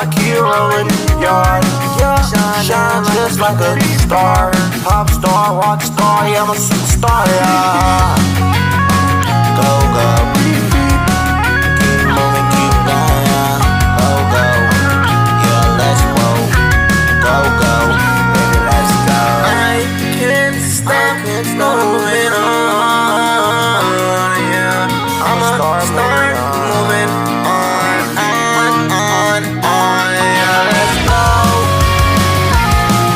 like hero in the yard. Shine just like a star. Pop star, rock star, yeah, I'm a superstar, yeah. Go, go. Keep moving, keep going, yeah. Go, go. Yeah, let's go. Go, go. Baby, let's go. I can't stop moving on, yeah. I'ma start moving on, yeah. Let's go.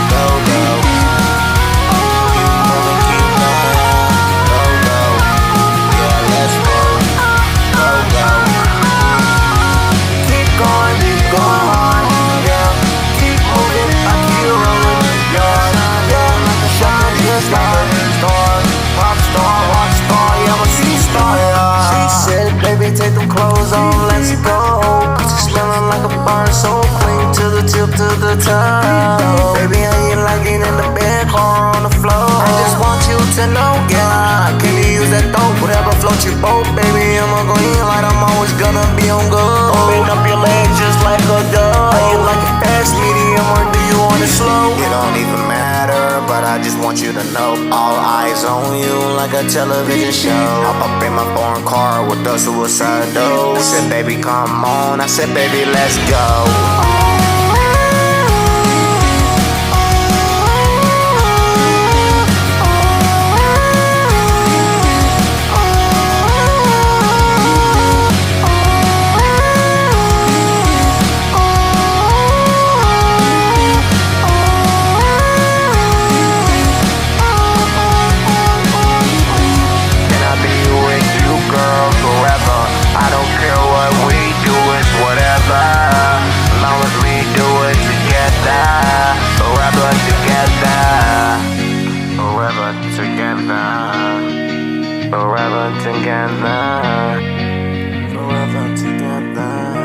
Go, go. Keep moving, keep going, go, go. Yeah, let's go. Go, go. Keep going, yeah. Keep moving like hero in the yard, yeah. Shine just like a star. Pop star, rock star, yeah, I'm a superstar, yeah. She said, baby, take them clothes off, let's go. Cause you smelling like a bar, so clean to the tip, to the top. Baby, how you like it in the bed or on the floor? I just want you to know, yeah. Can you use that dope, whatever floats your boat, baby? I'm a green light, I'm always gonna be on go. Open up your legs just like a dove. How you like it fast, medium, or do you want it slow? It don't even matter, but I just want you to know. All eyes on you like a television show. Hop up in my foreign car with the suicide dough. I said, baby, come on. I said, baby, let's go. Can I be with you, girl, forever? I don't care what we do, it's whatever. As long as we do it together. Forever together. Forever together. Forever together. Forever together.